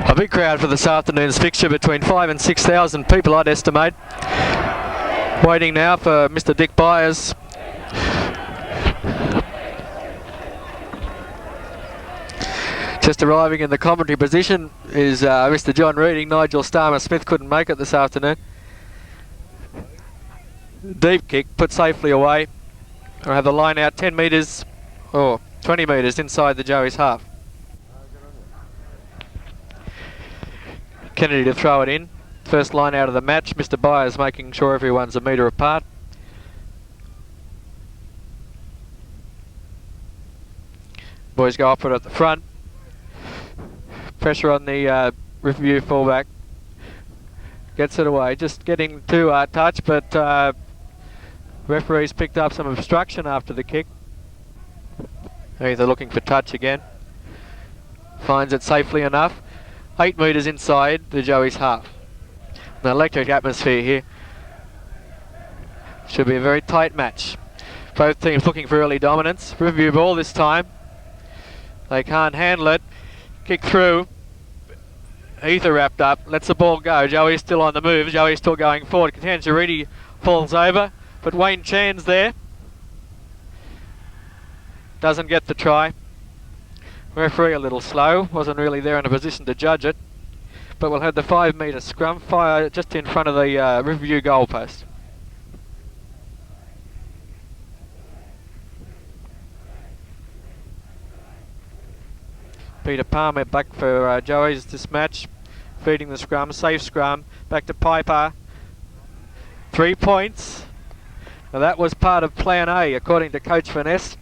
A big crowd for this afternoon's fixture, between 5,000 and 6,000 people I'd estimate. Waiting now for Mr. Dick Byers. Just arriving in the commentary position is Mr. John Reading. Nigel Starmer-Smith couldn't make it this afternoon. Deep kick put safely away. I'll have the line out 10 metres or 20 metres inside the Joey's half. Kennedy to throw it in. First line out of the match. Mr. Byers making sure everyone's a metre apart. Boys go off it at the front. Pressure on the Riverview fullback. Gets it away. Just getting to touch, but referees picked up some obstruction after the kick. Either looking for touch again. Finds it safely enough. 8 metres inside the Joey's half. An electric atmosphere here. Should be a very tight match. Both teams looking for early dominance. Riverview ball this time. They can't handle it. Kick through. Ether wrapped up. Lets the ball go. Joey's still on the move. Joey's still going forward. Katanjariti falls over. But Wayne Chan's there. Doesn't get the try. Referee a little slow, wasn't really there in a position to judge it, but we'll have the 5 metre scrum fire just in front of the Riverview goalpost. Peter Palmer back for Joey's this match, feeding the scrum, safe scrum, back to Piper. 3 points. Now that was part of plan A according to Coach Finesse,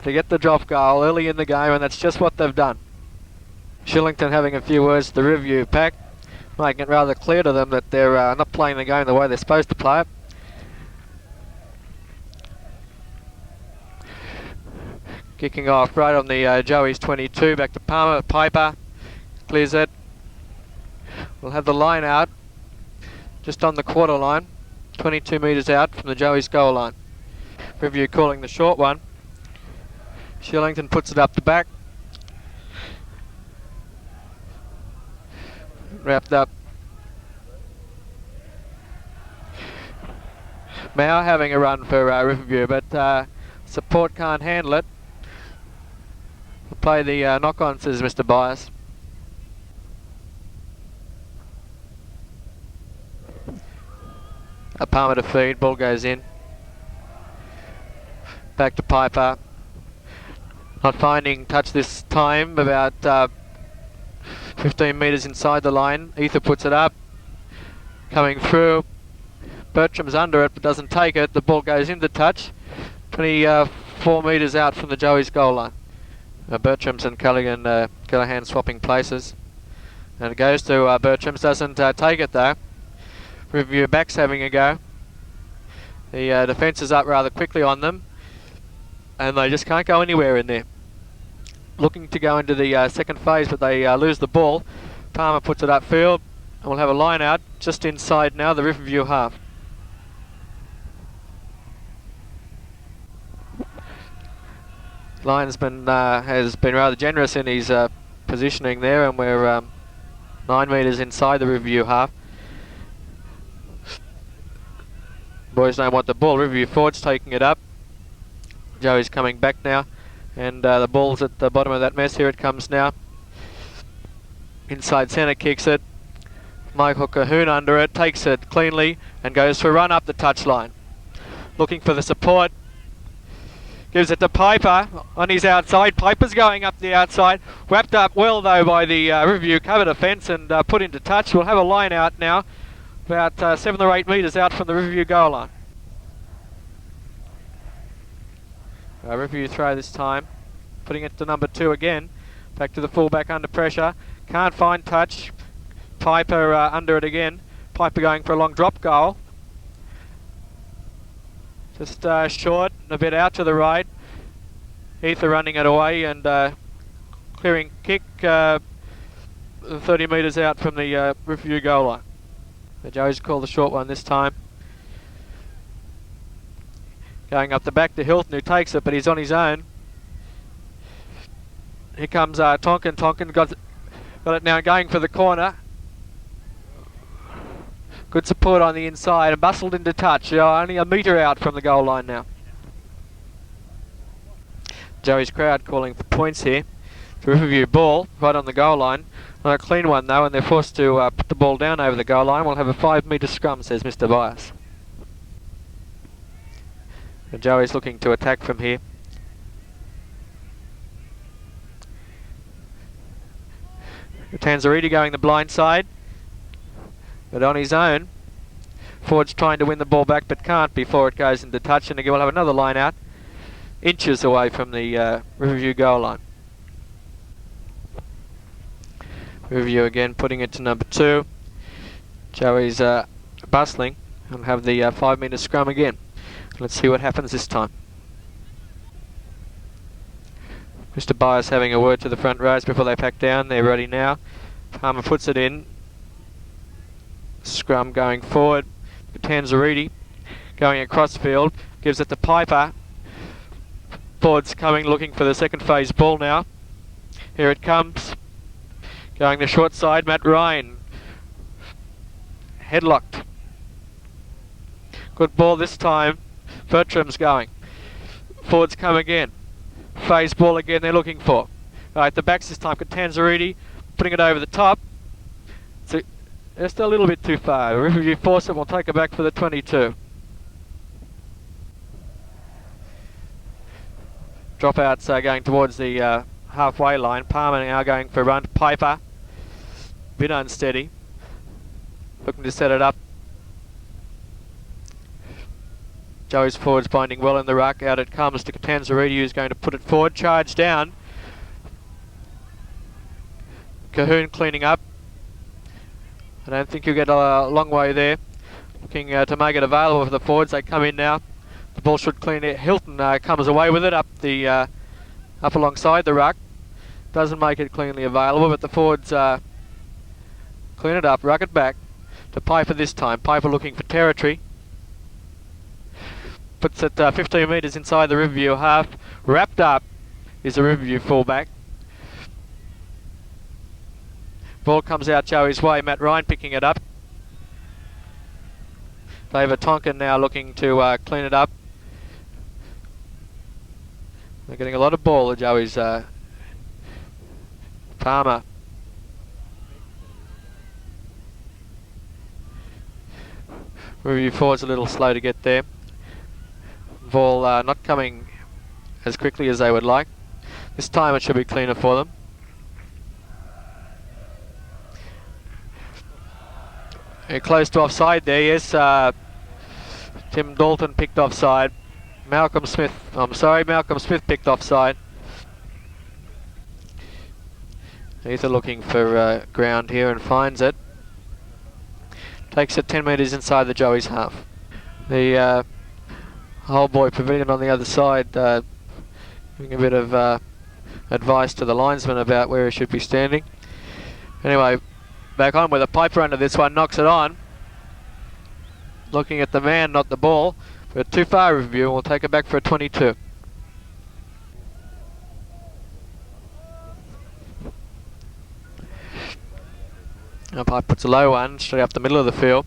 to get the drop goal early in the game, and that's just what they've done. Shillington having a few words to the Riverview pack, making it rather clear to them that they're not playing the game the way they're supposed to play it. Kicking off right on the Joey's 22, back to Palmer. Piper clears it. We'll have the line out just on the quarter line, 22 metres out from the Joey's goal line. Riverview calling the short one. Shillington puts it up the back. Wrapped up. Mao having a run for Riverview, but support can't handle it. We'll play the knock-on, says Mr. Byers. A Palmer to feed, ball goes in. Back to Piper. Not finding touch this time, about 15 metres inside the line. Ether puts it up, coming through. Bertram's under it but doesn't take it. The ball goes into touch, 24 metres out from the Joey's goal line. Bertram's and Callaghan swapping places. And it goes to Bertram's, doesn't take it though. Riverview backs having a go. The defence is up rather quickly on them, and they just can't go anywhere in there. Looking to go into the second phase, but they lose the ball. Palmer puts it upfield, and we'll have a line out just inside now the Riverview half. Linesman has been rather generous in his positioning there, and we're 9 metres inside the Riverview half. Boys don't want the ball. Riverview forwards taking it up. Joey's coming back now, and the ball's at the bottom of that mess. Here it comes now. Inside centre, kicks it. Michael Cahoon under it, takes it cleanly and goes for a run up the touchline. Looking for the support. Gives it to Piper on his outside. Piper's going up the outside. Wrapped up well though by the Riverview cover defence and put into touch. We'll have a line out now about 7 or 8 metres out from the Riverview goal line. Riverview throw this time, putting it to number 2 again. Back to the fullback under pressure. Can't find touch. Piper under it again. Piper going for a long drop goal. Just short and a bit out to the right. Ether running it away and clearing kick 30 metres out from the Riverview goal line. The Joe's called the short one this time. Going up the back to Hilton, who takes it, but he's on his own. Here comes Tonkin. Tonkin got it now, going for the corner. Good support on the inside and bustled into touch. Only a metre out from the goal line now. Joey's crowd calling for points here. The Riverview ball right on the goal line. Not a clean one though, and they're forced to put the ball down over the goal line. We'll have a 5 metre scrum, says Mr. Bias. And Joey's looking to attack from here. Tanzariti going the blind side, but on his own. Ford's trying to win the ball back but can't before it goes into touch, and we'll have another line out inches away from the Riverview goal line. Riverview again putting it to number 2. Joey's bustling and have the 5 metre scrum again. Let's see what happens this time. Mr. Byers having a word to the front rows before they pack down. They're ready now. Palmer puts it in. Scrum going forward. Tanzariti going across field. Gives it to Piper. Ford's coming, looking for the second phase ball now. Here it comes. Going the short side, Matt Ryan. Headlocked. Good ball this time. Bertram's going. Ford's come again. Phase ball again they're looking for. Right, the backs this time. Tanzariti putting it over the top. So they're still a little bit too far. Riverview force it, will take it back for the 22. Dropouts going towards the halfway line. Palmer now going for a run. Piper. Bit unsteady. Looking to set it up. Joey's forwards binding well in the ruck. Out it comes to Tanzariti, who's going to put it forward. Charge down. Cahoon cleaning up. I don't think you'll get a long way there. Looking to make it available for the forwards. They come in now. The ball should clean it. Hilton comes away with it up the up alongside the ruck. Doesn't make it cleanly available, but the forwards clean it up, ruck it back to Piper this time. Piper looking for territory. Puts it 15 metres inside the Riverview half. Wrapped up is the Riverview fullback. Ball comes out Joey's way. Matt Ryan picking it up. David Tonkin now looking to clean it up. They're getting a lot of ball, the Joey's Palmer. Riverview forward's a little slow to get there. Ball not coming as quickly as they would like. This time it should be cleaner for them. They're close to offside there, yes. Tim Dalton picked offside. Malcolm Smith picked offside. He's looking for ground here and finds it. Takes it 10 metres inside the Joey's half. The Old Boy Pavilion on the other side giving a bit of advice to the linesman about where he should be standing. Anyway, back on with a Piper under this one, knocks it on. Looking at the man, not the ball. But too far Riverview, and we'll take it back for a 22. Umpire puts a low one straight up the middle of the field.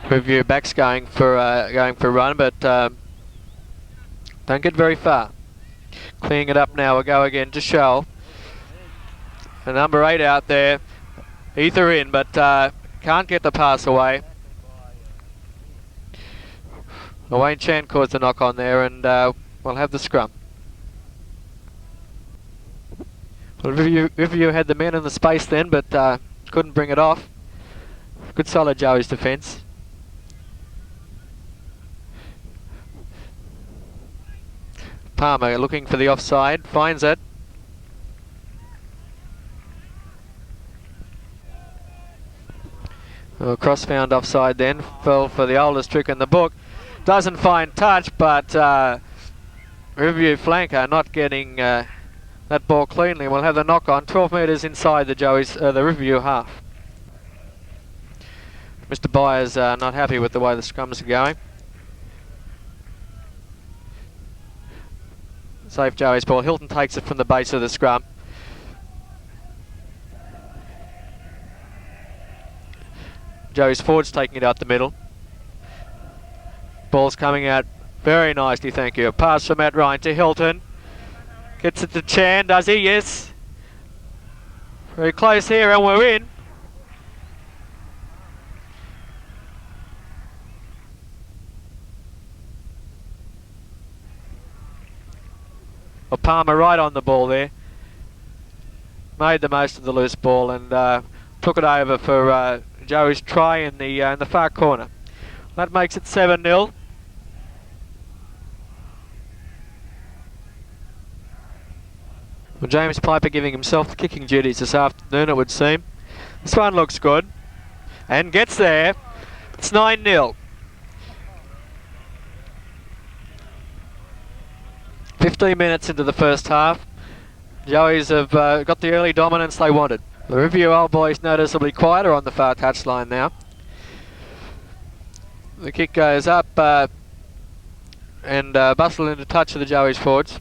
Riverview backs going for a run, but don't get very far. Cleaning it up now. We'll go again to Shell. The number 8 out there. Ether in, but can't get the pass away. Wayne Chan caused the knock on there, and we'll have the scrum. Well, Riverview had the men in the space then, but couldn't bring it off. Good solid Joey's defence. Palmer looking for the offside, finds it. Well, Cross found offside then, fell for the oldest trick in the book. Doesn't find touch, but Riverview flanker not getting that ball cleanly. We'll have the knock on 12 metres inside the the Riverview half. Mr. Byers not happy with the way the scrums are going. Safe Joey's ball. Hilton takes it from the base of the scrum. Joey's forwards taking it out the middle. Ball's coming out very nicely, thank you. A pass from Matt Ryan to Hilton. Gets it to Chan, does he? Yes. Very close here and we're in. Well, Palmer right on the ball there. Made the most of the loose ball and took it over for Joey's try in the far corner. That makes it 7-0. Well, James Piper giving himself the kicking duties this afternoon, it would seem. This one looks good and gets there. It's 9-0. 15 minutes into the first half. Joey's have got the early dominance they wanted. The Riverview old boys noticeably quieter on the far touchline now. The kick goes up and bustled into touch of the Joey's forwards.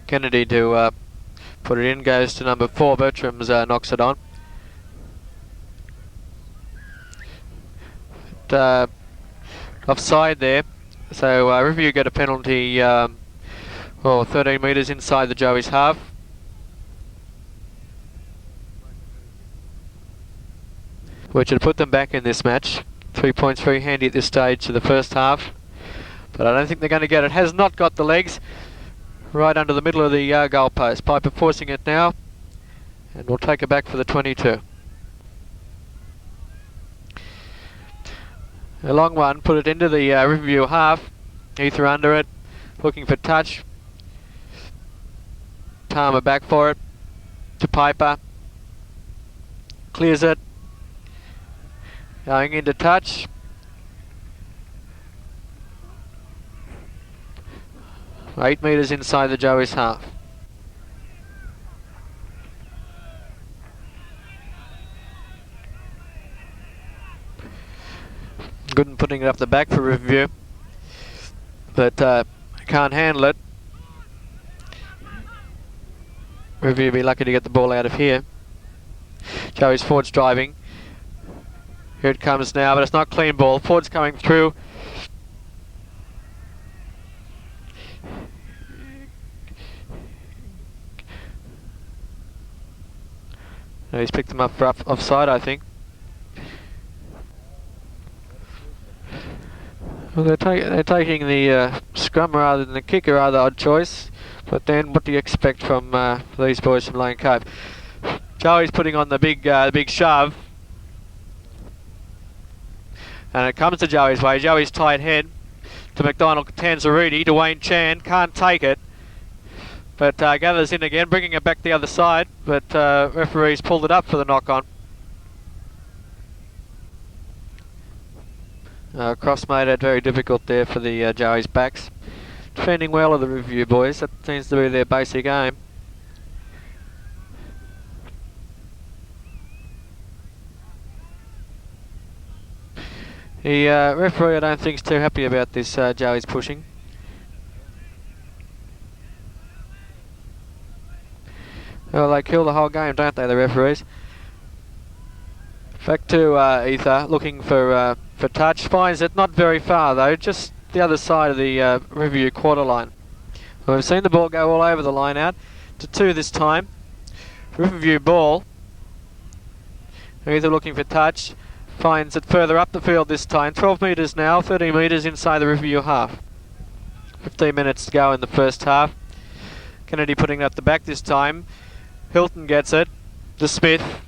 Kennedy to put it in, goes to number 4. Bertram's knocks it on. But, offside there. So Riverview get a penalty 13 metres inside the Joey's half. Which would put them back in this match. 3 points very handy at this stage of the first half. But I don't think they're going to get it. Has not got the legs. Right under the middle of the goal post. Piper forcing it now. And we'll take it back for the 22. A long one, put it into the Riverview half. Ether under it, looking for touch. Palmer back for it, to Piper. Clears it. Going into touch. Eight metres inside the Joey's half. Good in putting it up the back for Riverview, but can't handle it. Riverview be lucky to get the ball out of here. Joey's forwards driving. Here it comes now, but it's not clean ball. Forwards coming through. No, he's picked them up for offside, I think. Well, they're taking the scrum rather than the kick, a rather odd choice. But then, what do you expect from these boys from Lane Cove? Joey's putting on the big shove, and it comes to Joey's way. Joey's tight head to McDonald, Tanzarudi to Wayne Chan, can't take it, but gathers in again, bringing it back the other side. But referees pulled it up for the knock on. Cross made it very difficult there for the Joey's backs. Defending well of the Riverview boys, that seems to be their basic aim. The referee I don't think is too happy about this Joey's pushing. Well, they kill the whole game, don't they, the referees? Back to Ether, looking for touch. Finds it not very far though, just the other side of the Riverview quarter line. Well, we've seen the ball go all over the line out to 2 this time. Riverview ball. Ether looking for touch. Finds it further up the field this time. 12 metres now, 13 metres inside the Riverview half. 15 minutes to go in the first half. Kennedy putting it up the back this time. Hilton gets it. to Smith.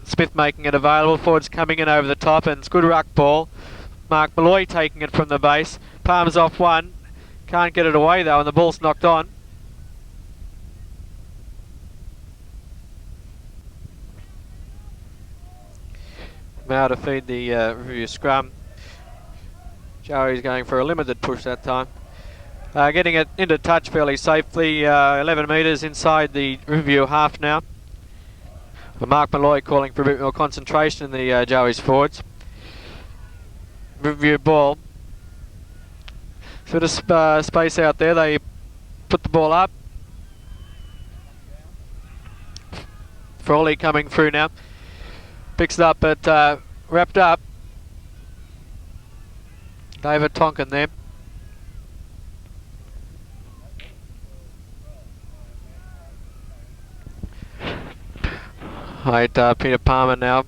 Smith making it available. Forwards coming in over the top, and it's good ruck ball. Mark Malloy taking it from the base. Palmer's off one. Can't get it away though, and the ball's knocked on. Now to feed the Riverview scrum. Joey's going for a limited push that time. Getting it into touch fairly safely, 11 metres inside the Riverview half now. Mark Malloy calling for a bit more concentration in the Joey's forwards. Riverview ball. Bit of space out there, they put the ball up. Frawley coming through now. Picks it up, but wrapped up. David Tonkin there. Right, Peter Palmer now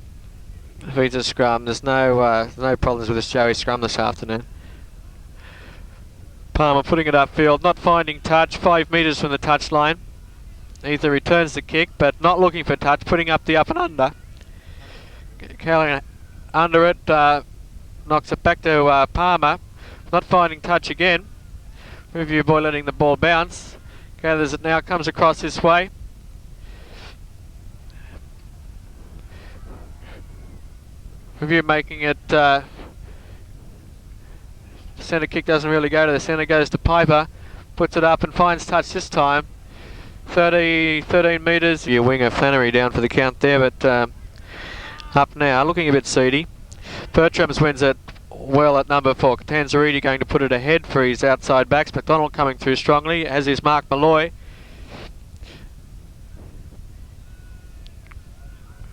feeds a scrum. There's no problems with this Joey scrum this afternoon. Palmer putting it upfield, not finding touch, 5 metres from the touch line. Ether returns the kick, but not looking for touch, putting up the up and under. Kelly under it, knocks it back to Palmer, not finding touch again. Review boy letting the ball bounce. Gathers it now, comes across this way. Review making it, centre kick doesn't really go to the centre, goes to Piper, puts it up and finds touch this time. 13 metres. Your winger Flannery down for the count there, but up now, looking a bit seedy. Bertrams wins it well at number 4. Tanzariti going to put it ahead for his outside backs. McDonald coming through strongly, as is Mark Malloy.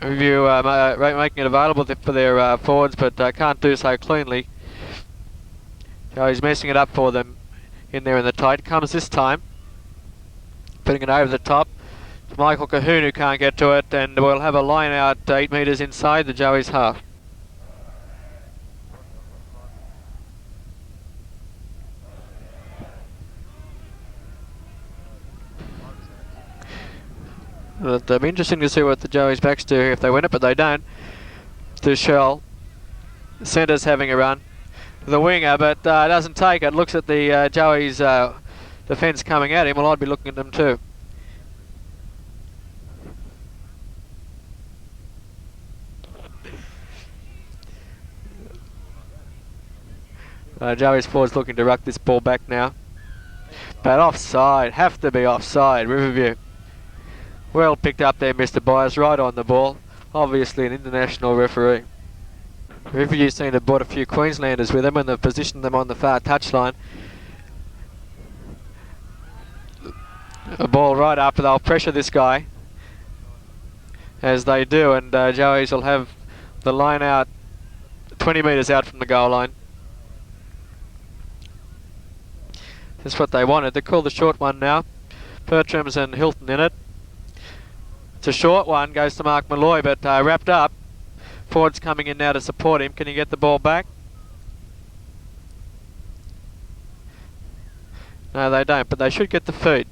Review making it available for their forwards, but can't do so cleanly. So he's messing it up for them in there in the tight. Comes this time, putting it over the top. Michael Cahoon who can't get to it, and we'll have a line out 8 metres inside the Joey's half. It'll be interesting to see what the Joey's backs do if they win it, but they don't. Dushell, centre's having a run. The winger, but doesn't take it. Looks at the Joey's defence coming at him. Well, I'd be looking at them too. Joey's forwards looking to ruck this ball back now. But offside, have to be offside, Riverview. Well picked up there, Mr. Byers, right on the ball. Obviously an international referee. Riverview seem to have brought a few Queenslanders with them and they've positioned them on the far touchline. A ball right after, they'll pressure this guy, as they do, and Joey's will have the line out 20 metres out from the goal line. That's what they wanted. They call the short one now. Bertrams and Hilton in it. It's a short one, goes to Mark Malloy, but wrapped up. Ford's coming in now to support him. Can he get the ball back? No, they don't, but they should get the feed.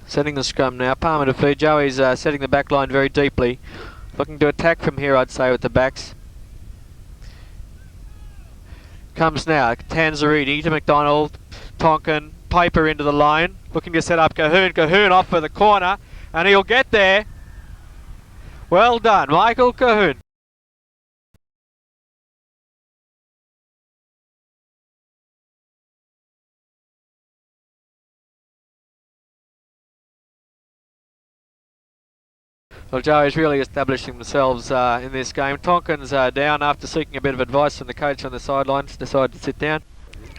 Setting the scrum now. Palmer to feed. Joey's setting the back line very deeply. Looking to attack from here, I'd say, with the backs. Comes now. Tanzariti to McDonald. Tonkin. Piper into the line. Looking to set up Cahoon. Cahoon off for the corner. And he'll get there. Well done, Michael Cahoon. Well, Joey's really establishing themselves in this game. Tonkin's down after seeking a bit of advice from the coach on the sidelines, decided to sit down.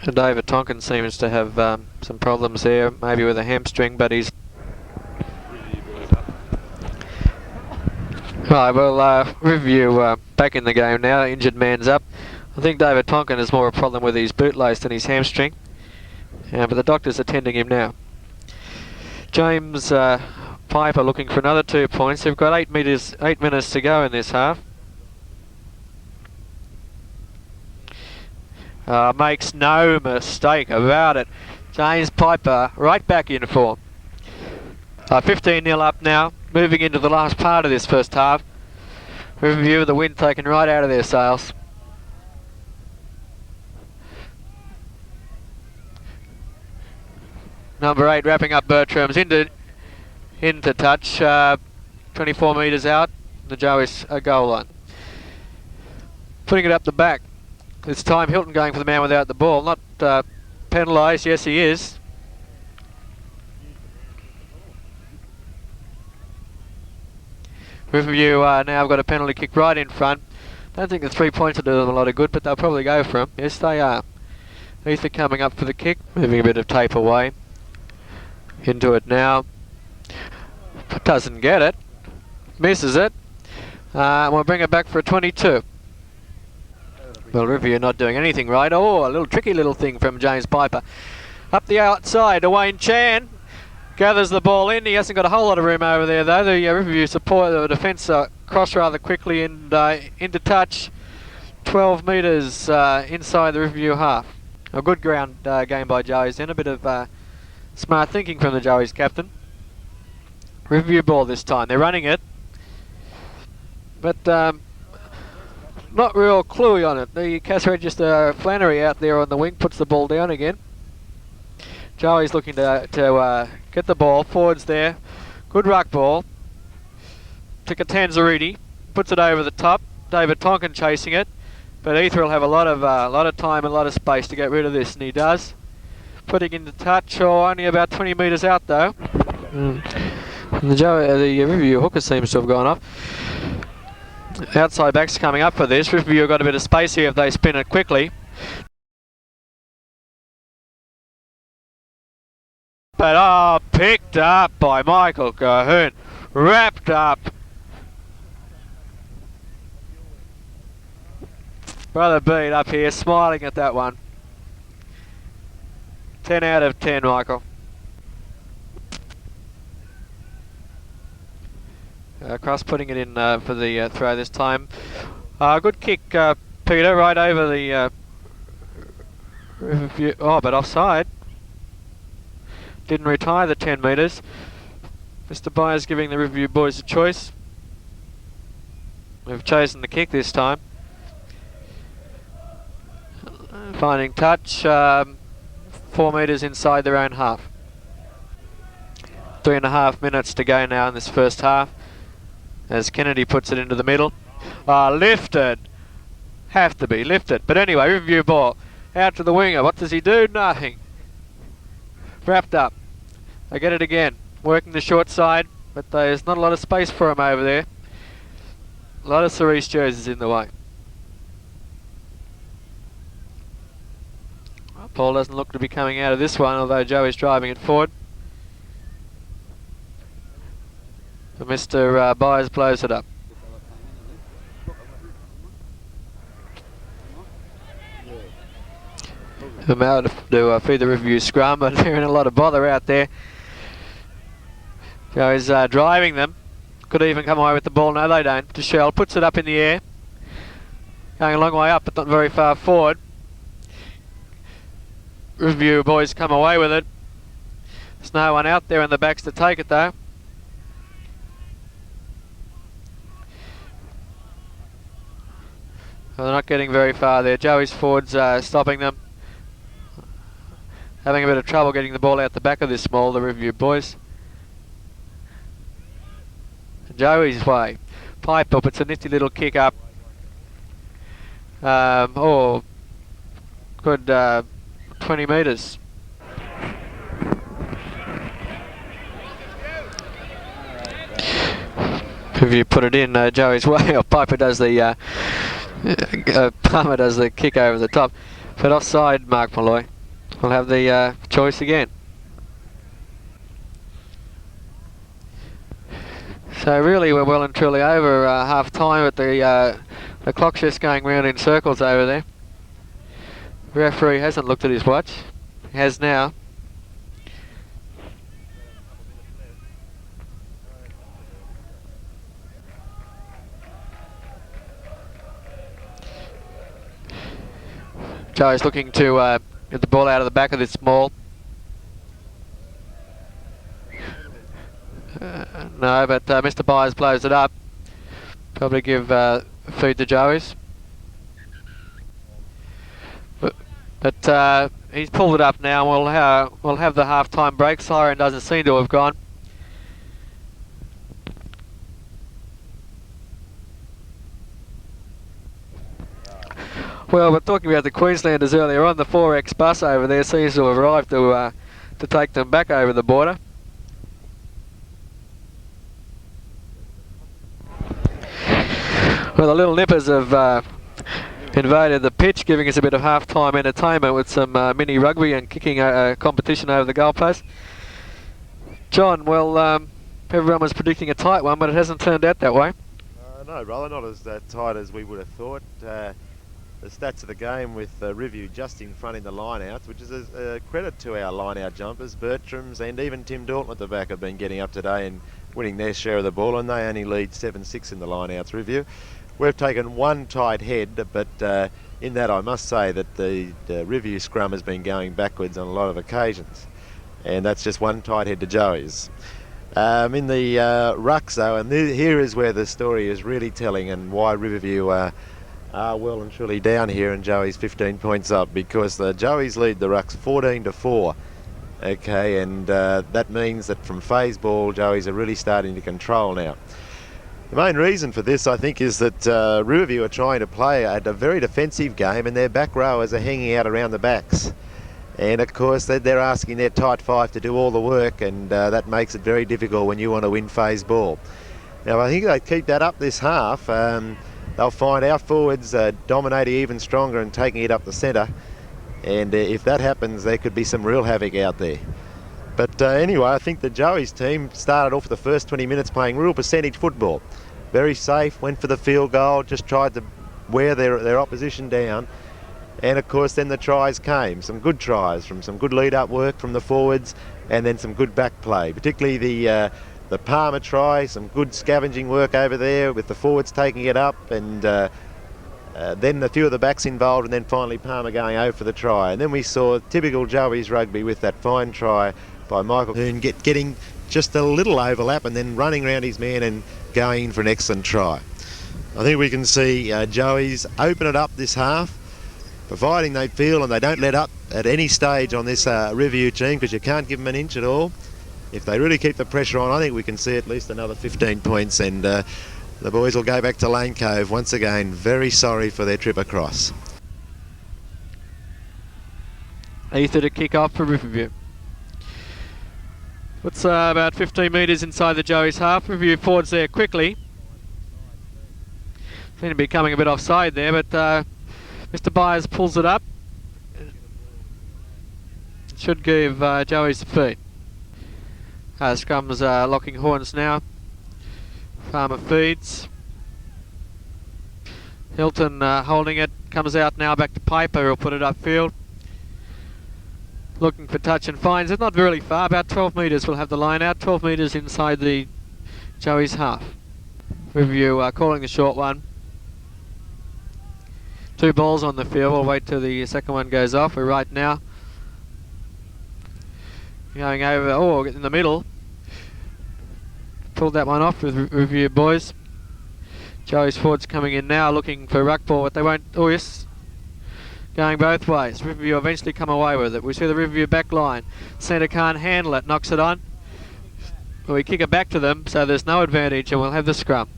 And David Tonkin seems to have some problems there, maybe with a hamstring, but he's... Right, well, Riverview back in the game now, injured man's up. I think David Tonkin has more a problem with his bootlace than his hamstring, but the doctor's attending him now. James Piper looking for another 2 points. They've got 8 minutes to go in this half. Makes no mistake about it. James Piper right back in form. 15-0 up now, moving into the last part of this first half. Riverview, the wind taken right out of their sails. Number 8 wrapping up Bertram's into touch, 24 metres out, the Joey's goal line. Putting it up the back. This time Hilton going for the man without the ball. Not penalised, yes he is. Riverview now got a penalty kick right in front. Don't think the 3 points will do them a lot of good, but they'll probably go for them. Yes, they are. Ether coming up for the kick, moving a bit of tape away. Into it now. Doesn't get it. Misses it. We'll bring it back for a 22. Well, Riverview not doing anything right. Oh, a little tricky little thing from James Piper. Up the outside to Wayne Chan. Gathers the ball in. He hasn't got a whole lot of room over there though. The Riverview support the defence cross rather quickly and into touch. 12 metres inside the Riverview half. A good ground game by Joey's then. A bit of smart thinking from the Joey's captain. Riverview ball this time. They're running it. But not real cluey on it. The Cass Register Flannery out there on the wing puts the ball down again. Joey's looking to get the ball. Forwards there. Good ruck ball. To Catanzariti. Puts it over the top. David Tonkin chasing it. But Ether will have a lot of time and a lot of space to get rid of this, and he does. Putting into touch, only about 20 metres out though. The Riverview hooker seems to have gone off. Outside backs coming up for this. Riverview got a bit of space here if they spin it quickly. But picked up by Michael Cahoon. Wrapped up. Brother Beat up here smiling at that one. 10 out of 10, Michael. Cross putting it in for the throw this time. Good kick, Peter, right over the Riverview. Oh, but offside. Didn't retire the 10 metres. Mr. Byers giving the Riverview boys a choice. We've chosen the kick this time. Finding touch, 4 metres inside their own half. 3.5 minutes to go now in this first half. As Kennedy puts it into the middle. Lifted. Have to be lifted. But anyway, Riverview ball. Out to the winger. What does he do? Nothing. Wrapped up. They get it again. Working the short side. But there's not a lot of space for him over there. A lot of Cerise jerseys in the way. Paul doesn't look to be coming out of this one, although Joey's driving it forward. Mr. Byers blows it up. I'm out to feed the Riverview scrum, but they're in a lot of bother out there. Joey's driving them. Could even come away with the ball. No, they don't. Deshell puts it up in the air. Going a long way up, but not very far forward. Riverview boys come away with it. There's no one out there in the backs to take it though. Well, they're not getting very far there. Joey's forwards stopping them. Having a bit of trouble getting the ball out the back of this small, the Riverview boys. Joey's way. Pipe up, it's a nifty little kick up. Good 20 metres. If you put it in Joey's way, or Piper does the Palmer does the kick over the top. But offside, Mark Malloy will have the choice again. So really we're well and truly over half time, but the clock's just going round in circles over there. The referee hasn't looked at his watch. He has now. Joey's looking to get the ball out of the back of this maul. No, but Mr. Byers blows it up. Probably give feed to Joey's. But he's pulled it up now. We'll have the half-time break. Siren doesn't seem to have gone. Well, we're talking about the Queenslanders earlier on. The 4X bus over there seems to have arrived to take them back over the border. Well, the Little Nippers have invaded the pitch, giving us a bit of half-time entertainment with some mini rugby and kicking competition over the goalpost. John, well, everyone was predicting a tight one, but it hasn't turned out that way. No, brother, not as tight as we would have thought. The stats of the game with Riverview just in front in the line-outs, which is a credit to our line-out jumpers. Bertram's and even Tim Dalton at the back have been getting up today and winning their share of the ball, and they only lead 7-6 in the line-outs. Riverview. We've taken one tight head, but in that I must say that the Riverview scrum has been going backwards on a lot of occasions, and that's just one tight head to Joey's. In the rucks though, and here is where the story is really telling and why Riverview are well and truly down here and Joey's 15 points up, because the Joey's lead the rucks 14-4. Okay, and that means that from phase ball, Joey's are really starting to control now. The main reason for this, I think, is that Riverview are trying to play a very defensive game, and their back rowers are hanging out around the backs. And of course, they're asking their tight five to do all the work, and that makes it very difficult when you want to win phase ball. Now, I think they keep that up this half. They'll find our forwards dominating even stronger and taking it up the centre. And if that happens, there could be some real havoc out there. But anyway, I think the Joey's team started off the first 20 minutes playing real percentage football. Very safe, went for the field goal, just tried to wear their opposition down. And of course then the tries came, some good tries from some good lead-up work from the forwards, and then some good back play, particularly the Palmer try, some good scavenging work over there with the forwards taking it up, and then a few of the backs involved, and then finally Palmer going over for the try. And then we saw typical Joey's rugby with that fine try by Michael Coon getting just a little overlap and then running around his man and going in for an excellent try. I think we can see Joey's open it up this half, providing they feel and they don't let up at any stage on this Riverview team, because you can't give them an inch at all. If they really keep the pressure on, I think we can see at least another 15 points, and the boys will go back to Lane Cove once again, very sorry for their trip across. Ether to kick off for Riverview. It's about 15 metres inside the Joey's half. Riverview forwards there quickly. Seem to be coming a bit offside there, but Mr. Byers pulls it up. Should give Joey's the feed. Scrum's locking horns now. Farmer feeds. Hilton holding it, comes out now back to Piper, who'll put it upfield. Looking for touch and finds it, not really far, about 12 metres we'll have the line out, 12 metres inside the Joey's half. Riverview calling the short one. 2 balls on the field, we'll wait till the second one goes off. We're right now going over, in the middle. Pulled that one off with Riverview boys. Joey's forwards coming in now looking for ruck ball, but they won't, yes. Going both ways. Riverview eventually come away with it. We see the Riverview back line. Centre can't handle it, knocks it on. We kick it back to them, so there's no advantage, and we'll have the scrum.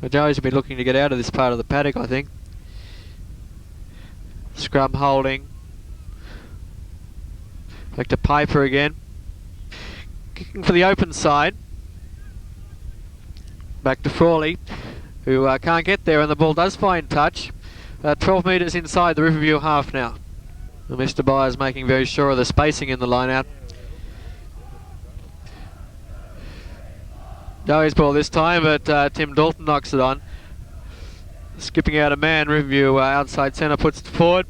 The Joey's will be looking to get out of this part of the paddock, I think. Scrum holding. Back to Piper again. Kicking for the open side. Back to Frawley, who can't get there, and the ball does find touch. 12 metres inside the Riverview half now. And Mr. Byers making very sure of the spacing in the line out. Joey's ball this time, but Tim Dalton knocks it on. Skipping out a man, Riverview outside centre puts it forward.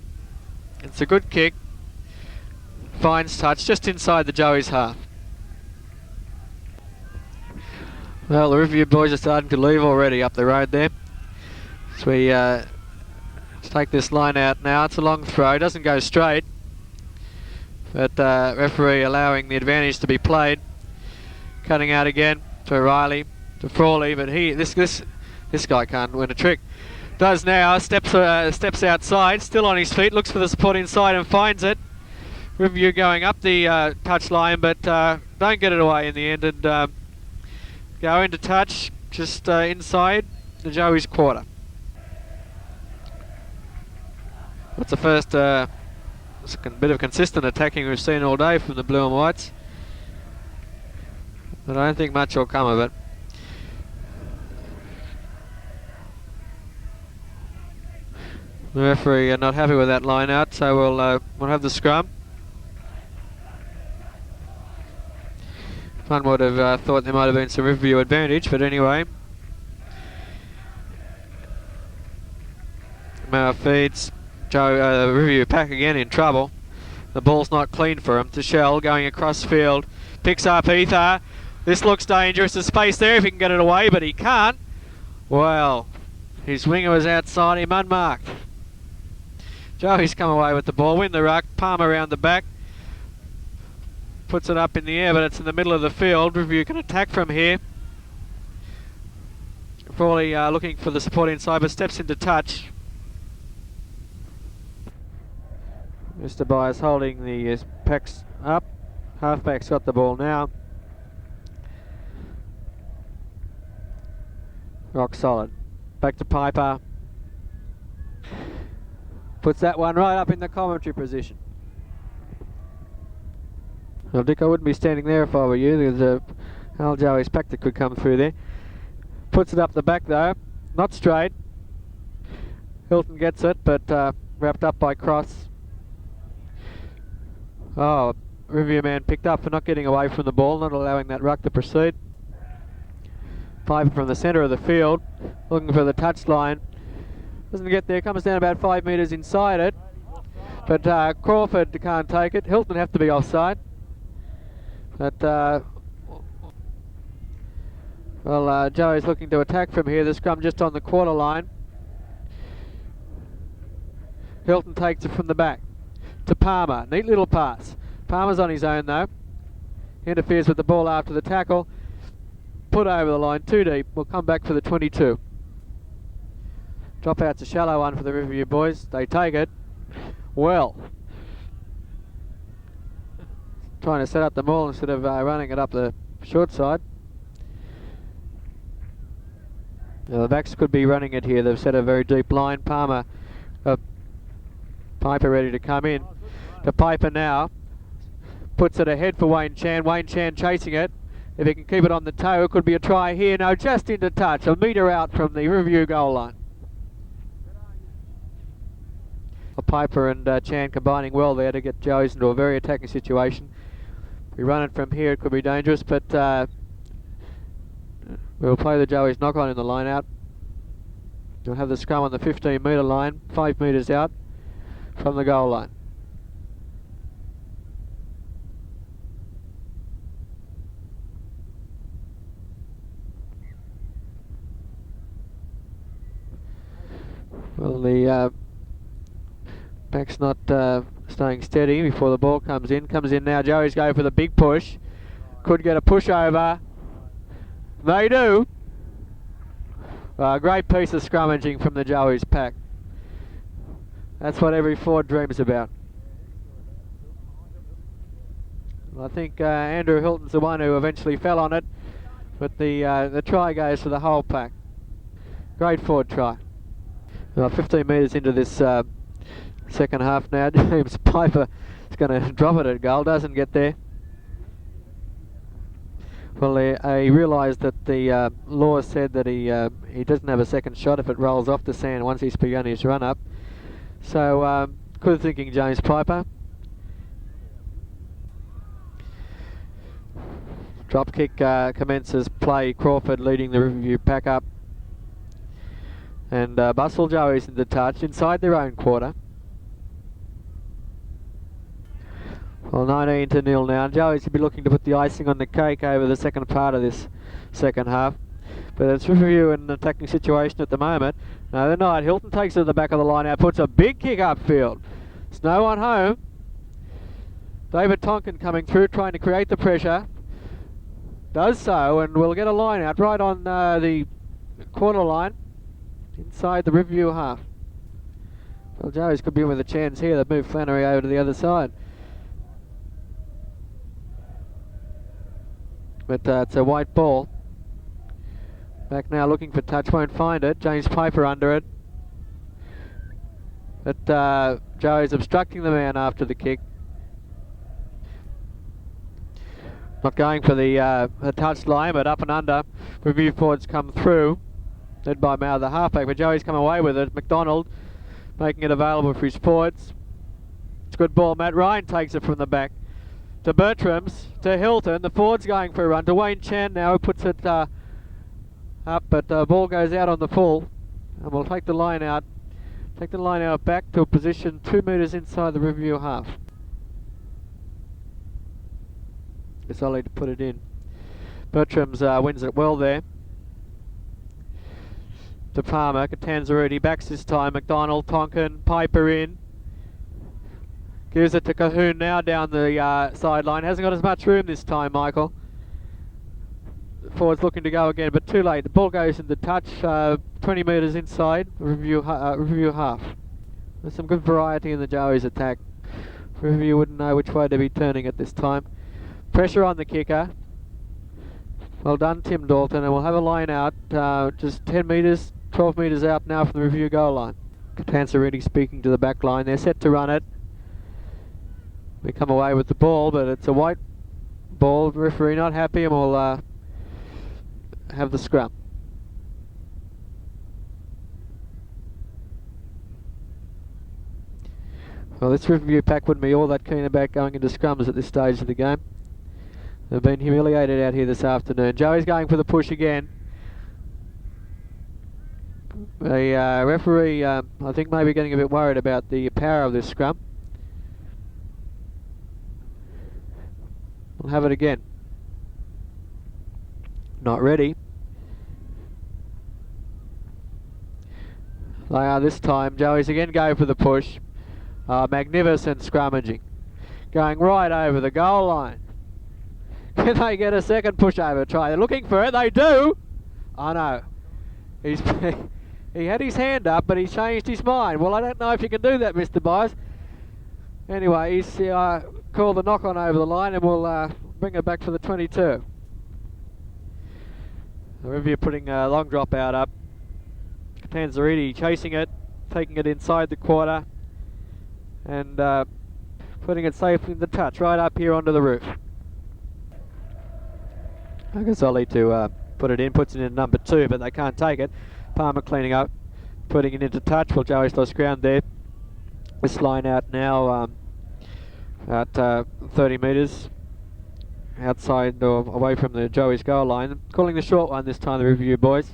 It's a good kick. Finds touch just inside the Joey's half. Well, the Riverview boys are starting to leave already up the road there. So we take this line out now. It's a long throw, doesn't go straight. but referee allowing the advantage to be played. Cutting out again to Riley, to Frawley, but this guy can't win a trick. Does now, steps outside, still on his feet, looks for the support inside and finds it. Riverview going up the touch line, but don't get it away in the end, and go into touch just inside the Joey's quarter. That's the first bit of consistent attacking we've seen all day from the Blue and Whites, but I don't think much will come of it. The referee are not happy with that line out, so we'll have the scrum. One would have thought there might have been some Riverview advantage, but anyway. Mauer feeds Riverview pack again in trouble. The ball's not clean for him. To Shell going across field, picks up Ether. This looks dangerous. There's space there if he can get it away, but he can't. Well, his winger was outside him unmarked. Joey's come away with the ball, win the ruck, Palmer around the back. Puts it up in the air, but it's in the middle of the field. Riverview can attack from here. Frawley looking for the support inside, but steps into touch. Mr. Byers holding the packs up. Halfback's got the ball now. Rock solid. Back to Piper. Puts that one right up in the commentary position. Well, Dick, I wouldn't be standing there if I were you. There's a Al Joey's pack that could come through there. Puts it up the back though. Not straight. Hilton gets it, but wrapped up by Cross. Oh, Riverview man picked up for not getting away from the ball, not allowing that ruck to proceed. Piper from the centre of the field, looking for the touch line. Doesn't get there, comes down about 5 metres inside it. But Crawford can't take it. Hilton have to be offside. But, Joey's looking to attack from here. The scrum just on the quarter line. Hilton takes it from the back to Palmer. Neat little pass. Palmer's on his own though. Interferes with the ball after the tackle. Put over the line, too deep. We'll come back for the 22. Drop out's a shallow one for the Riverview boys. They take it. Well. Trying to set up the maul instead of running it up the short side. Now the backs could be running it here. They've set a very deep line. Palmer, Piper ready to come in. To Piper now. Puts it ahead for Wayne Chan. Wayne Chan chasing it. If he can keep it on the toe, it could be a try here. No, just into touch. A metre out from the Riverview goal line. Piper and Chan combining well there to get Joey's into a very attacking situation. If we run it from here, it could be dangerous, but we'll play the Joey's knock on in the line out. We'll have the scrum on the 15 metre line, 5 metres out from the goal line. Well, the back's not staying steady before the ball comes in. Comes in now. Joey's going for the big push. Could get a push over. They do. Great piece of scrummaging from the Joey's pack. That's what every Ford dreams about. I think Andrew Hilton's the one who eventually fell on it, but the try goes for the whole pack. Great Ford try. 15 metres into this second half now. James Piper is going to drop it at goal, doesn't get there. Well, he realised that the law said that he doesn't have a second shot if it rolls off the sand once he's begun his run up. So good thinking, James Piper. Drop kick commences play. Crawford leading the Riverview pack up. And Bustle Joey's into touch inside their own quarter. Well, 19-0 now. Joey's will be looking to put the icing on the cake over the second part of this second half. But it's Riverview in an attacking situation at the moment. No, they're not. Hilton takes it to the back of the line now, puts a big kick upfield. It's no one home. David Tonkin coming through, trying to create the pressure. Does so, and we'll get a line out right on the corner line, inside the Riverview half. Well, Joey's could be in with a chance here. They've moved Flannery over to the other side. But it's a white ball. Back now looking for touch, won't find it. James Piper under it. But Joey's obstructing the man after the kick. Not going for the touch line, but up and under. Review forwards come through, led by Mao the halfback, but Joey's come away with it. McDonald making it available for his forwards. It's a good ball. Matt Ryan takes it from the back to Bertrams, to Hilton. The forward's going for a run to Wayne Chan now, who puts it up, but the ball goes out on the full, and we'll take the line out. Take the line out back to a position 2 metres inside the Riverview half. It's Ollie to put it in. Bertrams wins it well there. To Palmer, Catanzarudi backs this time. McDonald, Tonkin, Piper in. Gives it to Cahoon now down the sideline. Hasn't got as much room this time, Michael. Forward's looking to go again, but too late. The ball goes into touch, 20 metres inside Riverview half. There's some good variety in the Joey's attack. Riverview wouldn't know which way to be turning at this time. Pressure on the kicker. Well done, Tim Dalton, and we'll have a line out, just 10 metres, 12 metres out now from the Riverview goal line. Catanzarudi speaking to the back line. They're set to run it. We come away with the ball, but it's a white ball. The referee not happy, and we'll have the scrum. Well, this Riverview pack wouldn't be all that keen about going into scrums at this stage of the game. They've been humiliated out here this afternoon. Joey's going for the push again. The referee, I think, maybe getting a bit worried about the power of this scrum. We'll have it again. Not ready. They are this time. Joey's again going for the push. Magnificent scrummaging. Going right over the goal line. Can they get a second push over try? They're looking for it. They do. Oh no. He had his hand up, but he's changed his mind. Well, I don't know if you can do that, Mr. Byers. Anyway, he's called the knock on over the line, and we'll bring it back for the 22. The Riverview putting a long drop out up. Catanzarudi chasing it, taking it inside the quarter, and putting it safely in the touch, right up here onto the roof. I guess Ollie to put it in, puts it in number 2, but they can't take it. Palmer cleaning up, putting it into touch. Well, Joey's lost ground there. This line out now at 30 metres outside or away from the Joey's goal line. Calling the short one this time, the Riverview boys.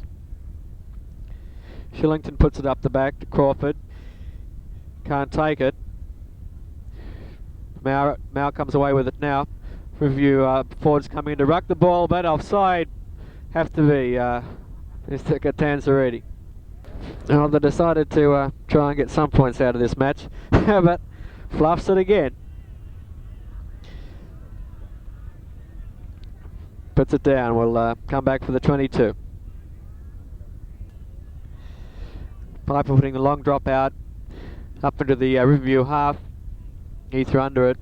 Shillington puts it up the back to Crawford. Can't take it. Mao comes away with it now. Riverview forwards coming in to ruck the ball, but offside. Have to be Mr. Catanzarudi. Well, they decided to try and get some points out of this match, but fluffs it again. Puts it down. We'll come back for the 22. Piper putting the long drop out up into the Riverview half. Ether under it.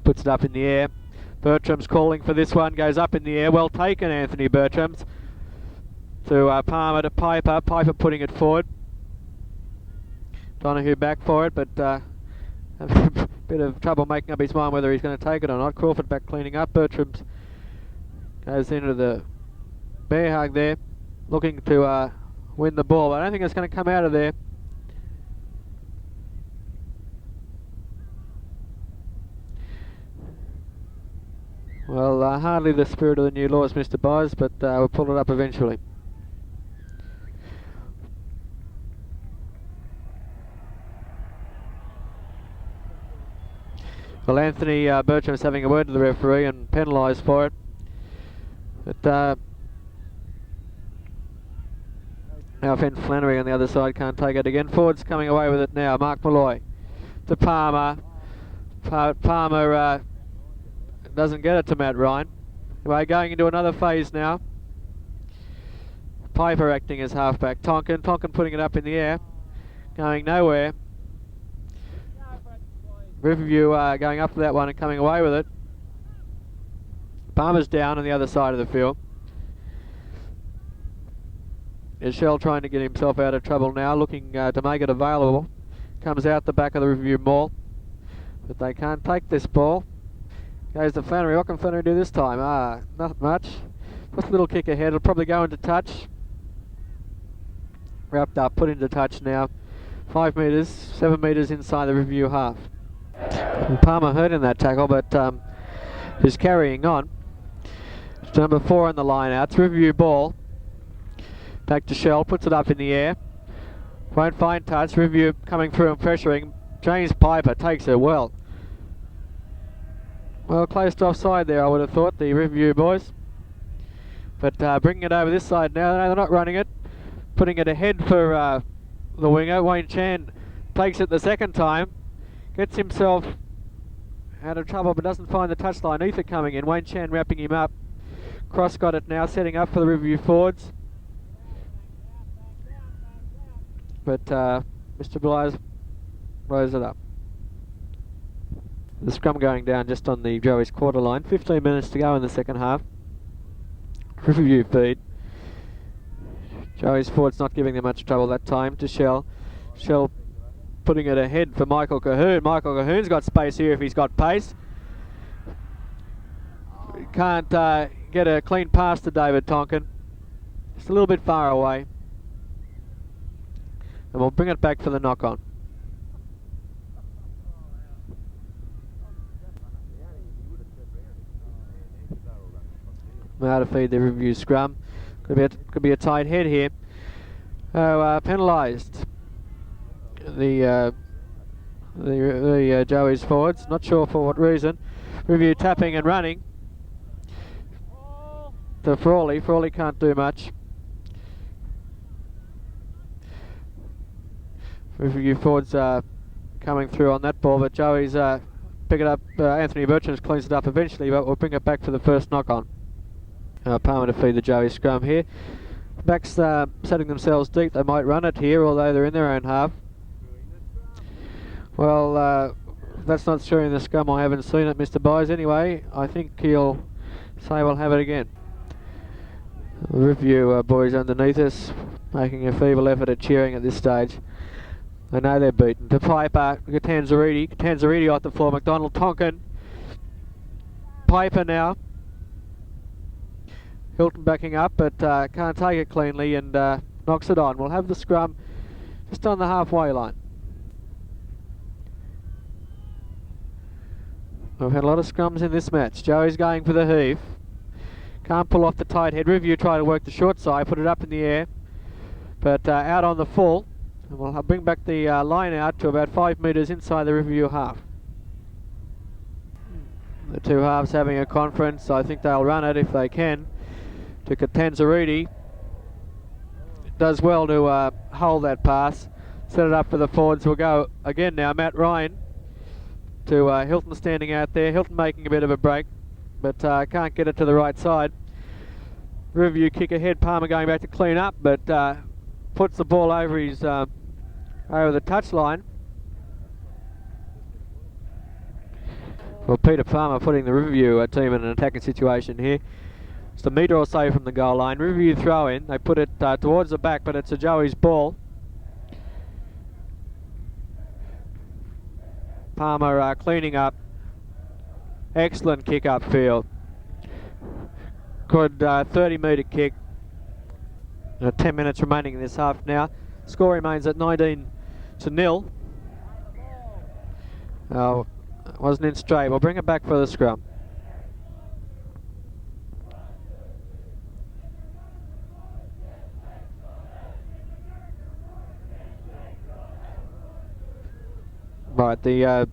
Puts it up in the air. Bertram's calling for this one. Goes up in the air. Well taken, Anthony Bertram's. To Palmer to Piper. Piper putting it forward. Donahue back for it, but having a bit of trouble making up his mind whether he's going to take it or not. Crawford back cleaning up. Bertram's goes into the bear hug there, looking to win the ball. I don't think it's going to come out of there. Well, hardly the spirit of the new laws, Mr. Byers, but we'll pull it up eventually. Well, Anthony Bertram's having a word to the referee and penalised for it. But now Finn Flannery on the other side can't take it again. Forward's coming away with it now. Mark Malloy to Palmer. Palmer doesn't get it to Matt Ryan. Anyway, going into another phase now. Piper acting as halfback. Tonkin putting it up in the air. Going nowhere. Riverview going up to that one and coming away with it. Palmer's down on the other side of the field. Shell trying to get himself out of trouble now, looking to make it available. Comes out the back of the Riverview maul, but they can't take this ball. Goes to Flannery. What can Flannery do this time? Not much. Puts a little kick ahead. It'll probably go into touch. Wrapped up, put into touch now. 5 metres, 7 metres inside the Riverview half. And Palmer hurt in that tackle, but is carrying on. It's number 4 on the line out. It's Riverview ball. Back to Shell, puts it up in the air. Won't find touch. Riverview coming through and pressuring. James Piper takes it well. Well, close to offside there, I would have thought, the Riverview boys. But bringing it over this side now. No, they're not running it. Putting it ahead for the winger. Wayne Chan takes it the second time. Gets himself out of trouble but doesn't find the touchline. Ether coming in. Wayne Chan wrapping him up. Cross got it now, setting up for the Riverview forwards. But Mr. Blythe rose it up. The scrum going down just on the Joey's quarter line. 15 minutes to go in the second half. Riverview feed. Joey's forwards not giving them much trouble that time to Shell. Shell putting it ahead for Michael Cahoon. Michael Cahoon's got space here if he's got pace. Can't get a clean pass to David Tonkin. Just a little bit far away. And we'll bring it back for the knock-on. Now to feed the Riverview scrum. Could be a tight head here. Oh, penalised. The Joey's forwards. Not sure for what reason. Riverview tapping and running. To Frawley. Frawley can't do much. Riverview forwards coming through on that ball, but Joey's pick it up. Anthony Bertram cleans it up eventually, but we'll bring it back for the first knock-on. Palmer to feed the Joey scrum here. Backs setting themselves deep. They might run it here, although they're in their own half. Well, that's not showing the scrum. I haven't seen it, Mr. Byes. Anyway, I think he'll say we'll have it again. The Riverview boys underneath us, making a feeble effort at cheering at this stage. They know they're beaten. To Piper, Tanzariti off the floor. McDonald, Tonkin. Piper now. Hilton backing up, but can't take it cleanly and knocks it on. We'll have the scrum just on the halfway line. We've had a lot of scrums in this match. Joey's going for the heave. Can't pull off the tight head. Riverview try to work the short side, put it up in the air, but out on the full. And we'll bring back the line out to about 5 metres inside the Riverview half. The two halves having a conference. I think they'll run it if they can. To Tanzariti. Does well to hold that pass. Set it up for the forwards. We'll go again now. Matt Ryan to Hilton standing out there. Hilton making a bit of a break, but can't get it to the right side. Riverview kick ahead. Palmer going back to clean up, but puts the ball over his over the touchline. Well, Peter Palmer putting the Riverview team in an attacking situation here. Just a metre or so from the goal line. Riverview throw in. They put it towards the back, but it's a Joey's ball. Palmer cleaning up. Excellent kick upfield. Good 30-metre kick. 10 minutes remaining in this half now. Score remains at 19-0. Wasn't in straight. We'll bring it back for the scrum. Right, the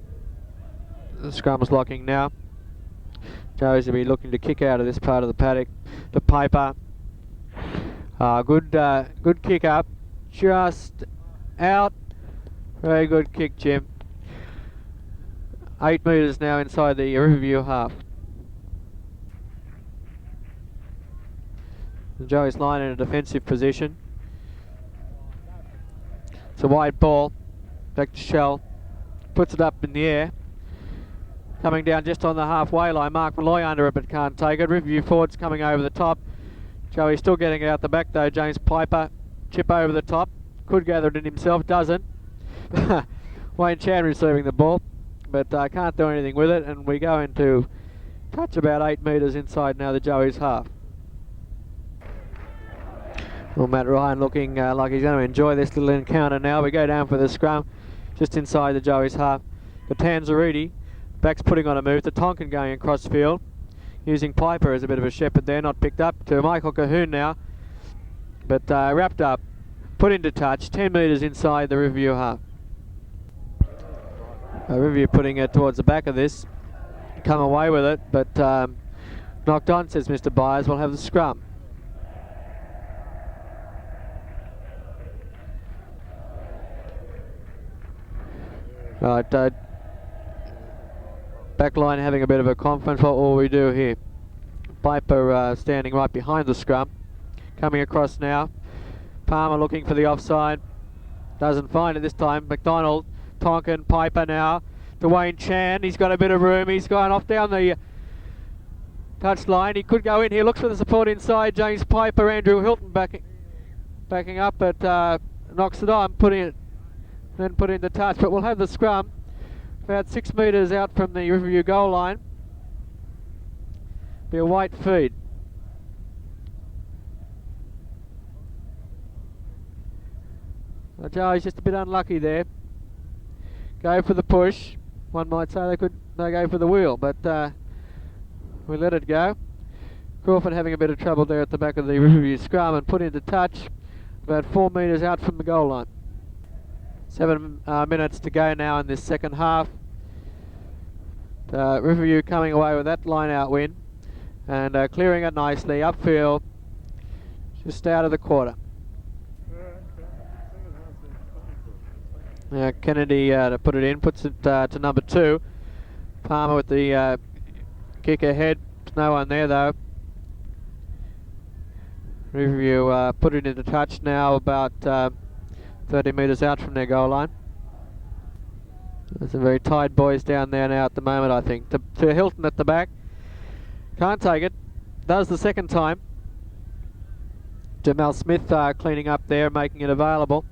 scrum's locking now. Joey's will be looking to kick out of this part of the paddock. To Piper. Good kick up. Just out. Very good kick, Jim. 8 metres now inside the Riverview half. Joey's line in a defensive position. It's a wide ball. Back to Shell. Puts it up in the air. Coming down just on the halfway line. Mark Malloy under it but can't take it. Riverview forwards coming over the top. Joey still getting out the back though. James Piper. Chip over the top. Could gather it in himself. Doesn't. Wayne Chan receiving the ball. But can't do anything with it. And we go into touch about 8 metres inside now the Joey's half. Well, Matt Ryan looking like he's going to enjoy this little encounter now. We go down for the scrum just inside the Joey's half. Catanzariti, back's putting on a move. The Tonkin going across field, using Piper as a bit of a shepherd there. Not picked up to Michael Cahoon now, but wrapped up, put into touch. 10 metres inside the Riverview half. Riverview putting it towards the back of this. Come away with it, but knocked on, says Mr. Byers. We'll have the scrum. Right, back line having a bit of a conference. What will we do here? Piper standing right behind the scrum. Coming across now. Palmer looking for the offside. Doesn't find it this time. McDonald, Tonkin, Piper now. To Wayne Chan. He's got a bit of room. He's gone off down the touch line. He could go in here. Looks for the support inside. James Piper, Andrew Hilton backing up, but knocks it on, putting it then put into touch. But we'll have the scrum about 6 metres out from the Riverview goal line. Be a white feed. Joey's just a bit unlucky there. Go for the push. One might say they go for the wheel, but we let it go. Crawford having a bit of trouble there at the back of the Riverview scrum and put into touch about 4 metres out from the goal line. 7 minutes to go now in this second half. Riverview coming away with that line out win and clearing it nicely upfield, just out of the quarter. Kennedy to put it in, puts it to number 2. Palmer with the kick ahead. There's no one there though. Riverview put it into touch now about 30 metres out from their goal line. There's some very tired boys down there now at the moment, I think. To Hilton at the back. Can't take it. Does the second time. Jamal Smith cleaning up there, making it available.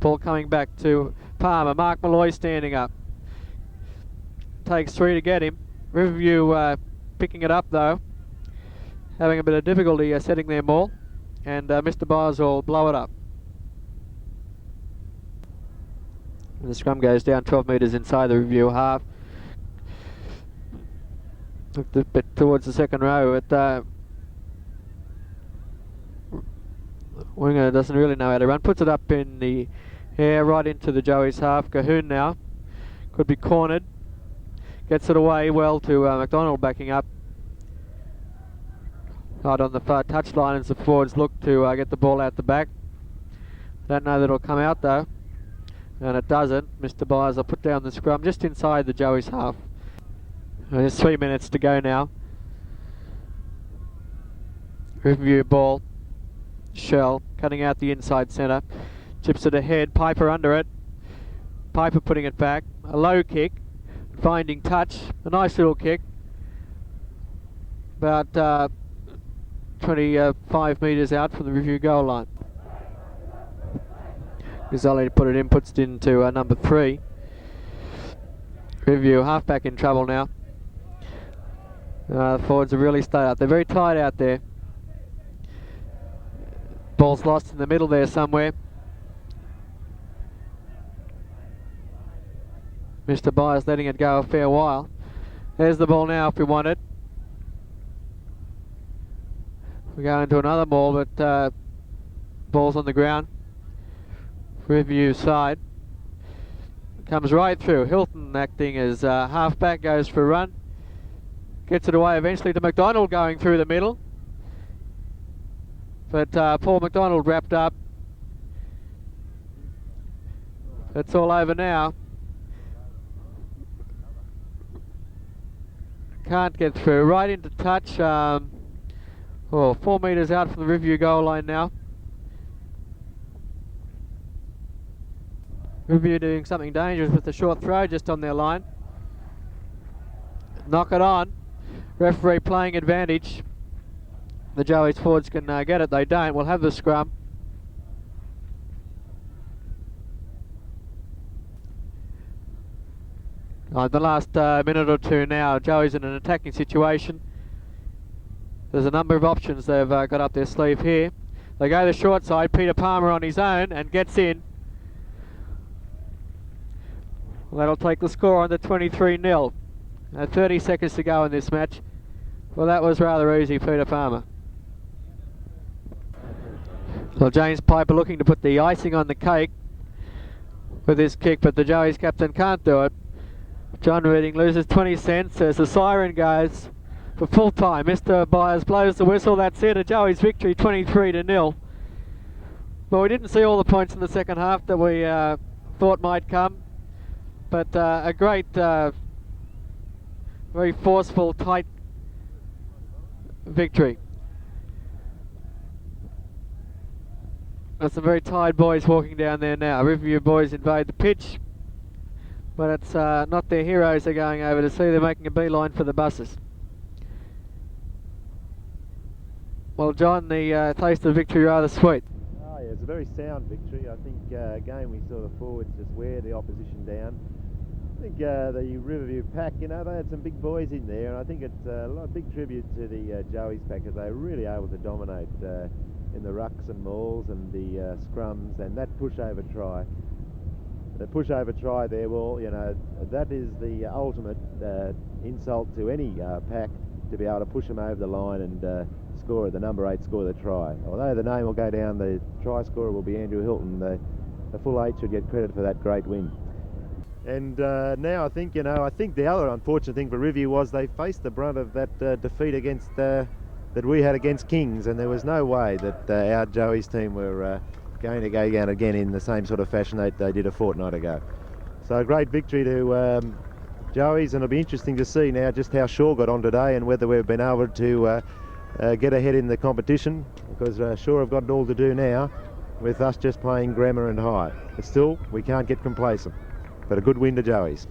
Ball coming back to Palmer. Mark Malloy standing up. Takes 3 to get him. Riverview picking it up though. Having a bit of difficulty setting their maul. And Mr. Byers will blow it up. And the scrum goes down 12 metres inside the Riverview half. Looked a bit towards the second row, but winger doesn't really know how to run. Puts it up in the air right into the Joey's half. Cahoon now. Could be cornered. Gets it away well to McDonald backing up. Right on the far touchline as the forwards look to get the ball out the back. Don't know that it'll come out though. And it doesn't. Mr. Byers will put down the scrum just inside the Joey's half. There's 3 minutes to go now. Riverview ball. Shell cutting out the inside centre. Chips it ahead. Piper under it. Piper putting it back. A low kick. Finding touch. A nice little kick. About 25 metres out from the Riverview goal line. Gazzoli put it in, puts it into number 3. Riverview halfback in trouble now. The forwards have really stayed up. They're very tight out there. Ball's lost in the middle there somewhere. Mr. Byers letting it go a fair while. There's the ball now if we want it. We go into another ball, but ball's on the ground. Riverview side. Comes right through. Hilton acting as halfback, goes for a run. Gets it away eventually to McDonald going through the middle. But Paul McDonald wrapped up. It's all over now. can't get through. Right into touch. 4 metres out from the Riverview goal line now. Riverview doing something dangerous with the short throw just on their line. Knock it on. Referee playing advantage. The Joey's forwards can get it. They don't. We'll have the scrum. The last minute or two now, Joey's in an attacking situation. There's a number of options they've got up their sleeve here. They go the short side. Peter Palmer on his own and gets in. Well, that'll take the score on to 23-0. 30 seconds to go in this match. Well, that was rather easy, Peter Palmer. Well, James Piper looking to put the icing on the cake with his kick, but the Joey's captain can't do it. John Reading loses 20 cents as the siren goes for full time. Mr. Byers blows the whistle. That's it. A Joey's victory, 23-0. Well, we didn't see all the points in the second half that we thought might come, but a great, very forceful, tight victory. There's some very tired boys walking down there now. Riverview boys invade the pitch, but it's not their heroes they're going over to see. They're making a beeline for the buses. Well, John, the taste of victory rather sweet. Oh yeah, it's a very sound victory. I think again we saw the forwards just wear the opposition down. I think the Riverview pack, you know, they had some big boys in there, and I think it's a big tribute to the Joey's pack as they were really able to dominate in the rucks and mauls and the scrums, and that pushover try. The pushover try there, well, you know, that is the ultimate insult to any pack, to be able to push them over the line and score the number 8 score the try. Although the name will go down, the try scorer will be Andrew Hilton. The full 8 should get credit for that great win. And now I think, you know, I think the other unfortunate thing for Riverview was they faced the brunt of that defeat against that we had against Kings, and there was no way that our Joey's team were going to go down again in the same sort of fashion that they did a fortnight ago. So a great victory to Joey's, and it'll be interesting to see now just how Shaw got on today and whether we've been able to get ahead in the competition, because Shaw have got it all to do now with us just playing grammar and high. But still, we can't get complacent. But a good win to Joey's.